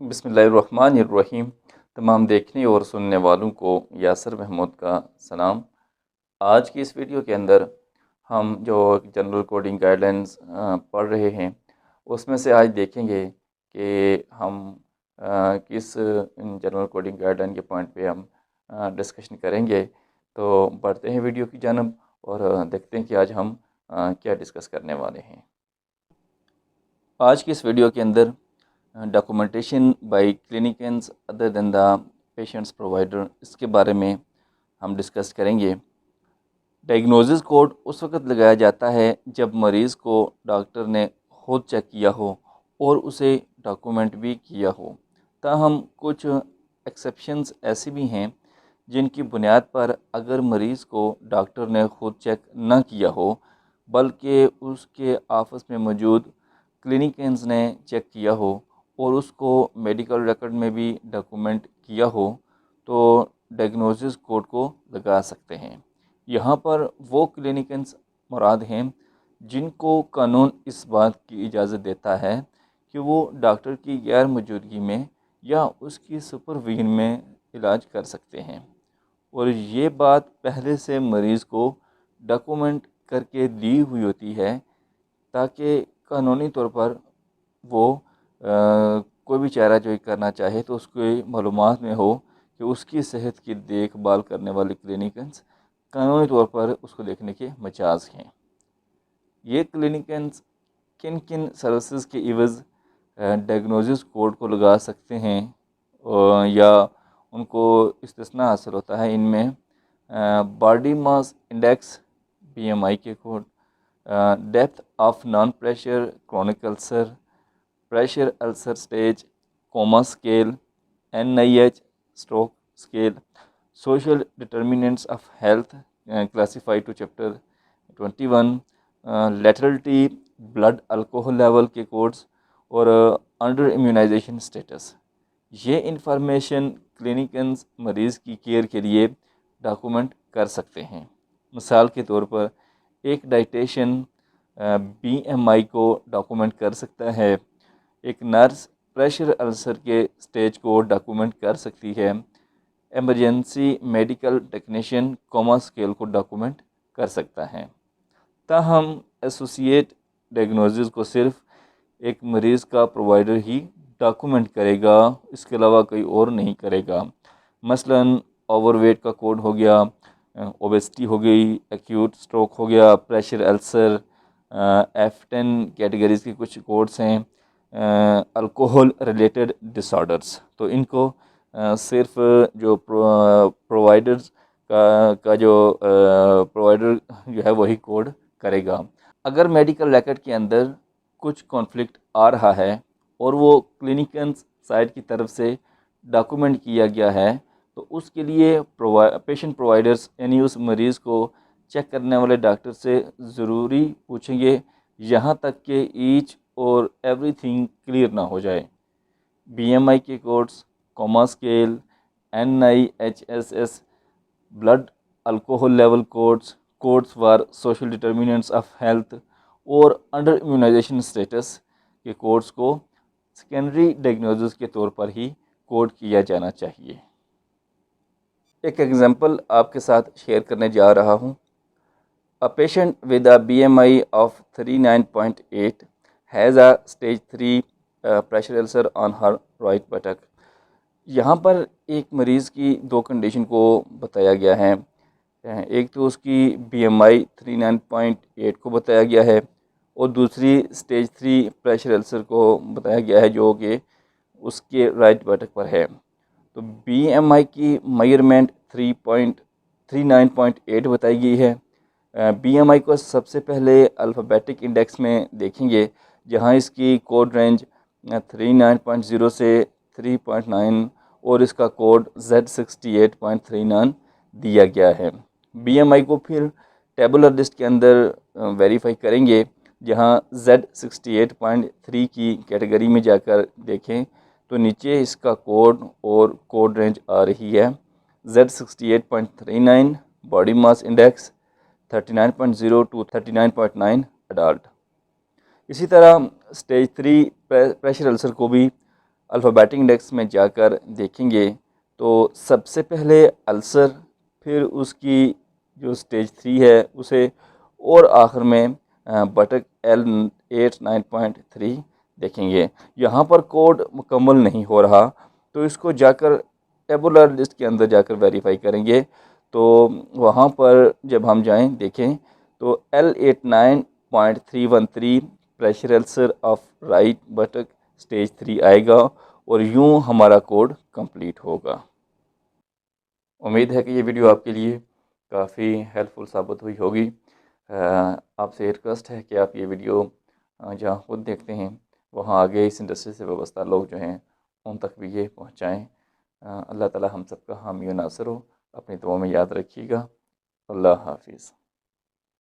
बिस्मिल्लाहिर्रहमानिर्रहीम। तमाम देखने और सुनने वालों को यासर महमूद का सलाम। आज की इस वीडियो के अंदर हम जो जनरल कोडिंग गाइडलाइंस पढ़ रहे हैं, उसमें से आज देखेंगे कि हम किस जनरल कोडिंग गाइडलाइन के पॉइंट पे हम डिस्कशन करेंगे। तो बढ़ते हैं वीडियो की जानब और देखते हैं कि आज हम क्या डिस्कस करने वाले हैं। आज की इस वीडियो के अंदर documentation by clinicians other than the patients provider, इसके बारे में हम डिस्कस करेंगे। डायग्नोसिस कोड उस वक्त लगाया जाता है जब मरीज़ को डॉक्टर ने खुद चेक किया हो और उसे डॉक्यूमेंट भी किया हो। ताहम कुछ एक्सेप्शंस ऐसी भी हैं जिनकी बुनियाद पर अगर मरीज़ को डॉक्टर ने खुद चेक ना किया हो बल्कि उसके आपस में मौजूद क्लिनिशियंस ने चेक किया हो और उसको मेडिकल रिकॉर्ड में भी डॉक्यूमेंट किया हो, तो डायग्नोसिस कोड को लगा सकते हैं। यहाँ पर वो क्लिनिशियंस मुराद हैं जिनको कानून इस बात की इजाज़त देता है कि वो डॉक्टर की गैर मौजूदगी में या उसकी सुपरविजन में इलाज कर सकते हैं और ये बात पहले से मरीज़ को डॉक्यूमेंट करके दी हुई होती है ताकि कानूनी तौर पर वो कोई भी चारा जोई करना चाहे तो उसके मालूमात में हो कि उसकी सेहत की देखभाल करने वाले क्लिनिशियंस कानूनी तौर पर उसको देखने के मजाज हैं। ये क्लिनिशियंस किन किन सर्विसेज के इवज़ डायग्नोसिस कोड को लगा सकते हैं या उनको इस्तिस्ना हासिल होता है। इनमें बॉडी मास इंडेक्स BMI के code, depth of non pressure chronic ulcer, pressure ulcer stage, coma scale, NIH stroke scale, social determinants of health classified to chapter 21, laterality, blood alcohol level के कोड्स और under immunisation status. ये information clinicians मरीज़ की care के लिए document कर सकते हैं। मिसाल के तौर पर एक डाइटिशियन BMI को डॉक्यूमेंट कर सकता है, एक नर्स प्रेशर अल्सर के स्टेज को डॉक्यूमेंट कर सकती है, emergency medical technician coma scale को डॉक्यूमेंट कर सकता है। ताहम एसोसिएट डायग्नोसिस को सिर्फ एक मरीज़ का प्रोवाइडर ही डॉक्यूमेंट करेगा, इसके अलावा कोई और नहीं करेगा। मसलन ओवरवेट का कोड हो गया, ओबेसिटी हो गई, एक्यूट स्ट्रोक हो गया, प्रेशर अल्सर, F10 कैटेगरीज़ के कुछ कोड्स हैं, अल्कोहल रिलेटेड डिसऑर्डर्स। तो इनको सिर्फ जो प्रोवाइडर्स का जो प्रोवाइडर जो है वही कोड करेगा। अगर मेडिकल रिकॉर्ड के अंदर कुछ कॉन्फ्लिक्ट आ रहा है और वो क्लिनिशियंस साइड की तरफ से डॉक्यूमेंट किया गया है तो उसके लिए पेशेंट प्रोवाइडर्स यानी उस मरीज़ को चेक करने वाले डॉक्टर से ज़रूरी पूछेंगे यहाँ तक कि ईच और एवरीथिंग क्लियर ना हो जाए। BMI के codes, coma scale, NIHSS, blood alcohol level codes, codes for social determinants of health और अंडर इम्यूनाइजेशन स्टेटस के कोड्स को सेकेंडरी डायग्नोसिस के तौर पर ही कोड किया जाना चाहिए। एक एग्जांपल आपके साथ शेयर करने जा रहा हूँ। A patient with a BMI of 39.8 has a stage 3 pressure ulcer on her right buttock। यहाँ पर एक मरीज़ की दो कंडीशन को बताया गया है। एक तो उसकी BMI 39.8 को बताया गया है और दूसरी स्टेज 3 प्रेशर अल्सर को बताया गया है जो कि उसके राइट बटक पर है। तो BMI की मेजरमेंट 39.8 बताई गई है। BMI को सबसे पहले अल्फ़ाबेटिक इंडेक्स में देखेंगे जहां इसकी कोड रेंज 39.0 से 3.9 और इसका कोड Z68.39 दिया गया है। BMI को फिर टेबुलर लिस्ट के अंदर वेरीफाई करेंगे जहां Z68.3 की कैटेगरी में जाकर देखें तो नीचे इसका कोड और कोड रेंज आ रही है Z68.39 body mass index, 39.0 to 39.9 adult. इसी तरह स्टेज 3 प्रेशर अल्सर को भी अल्फ़ाबेटिक इंडेक्स में जाकर देखेंगे तो सबसे पहले अल्सर, फिर उसकी जो स्टेज 3 है उसे, और आखिर में बटक L8 9.3 देखेंगे। यहाँ पर कोड मुकम्मल नहीं हो रहा तो इसको जाकर टेबुलर लिस्ट के अंदर जाकर वेरीफाई करेंगे। तो वहाँ पर जब हम जाएं देखें तो L89.313 pressure ulcer of right बटक stage 3 आएगा और यूँ हमारा कोड कंप्लीट होगा। उम्मीद है कि ये वीडियो आपके लिए काफ़ी हेल्पफुल साबित हुई होगी। आपसे रिक्वेस्ट है कि आप ये वीडियो जहाँ खुद देखते हैं वहाँ आगे इस इंडस्ट्री से वाबस्ता लोग जो हैं उन तक भी ये पहुँचाएँ। अल्लाह ताला हम सबका हामी व नासिर हो। अपनी दुआ में याद रखिएगा। अल्लाह हाफिज़।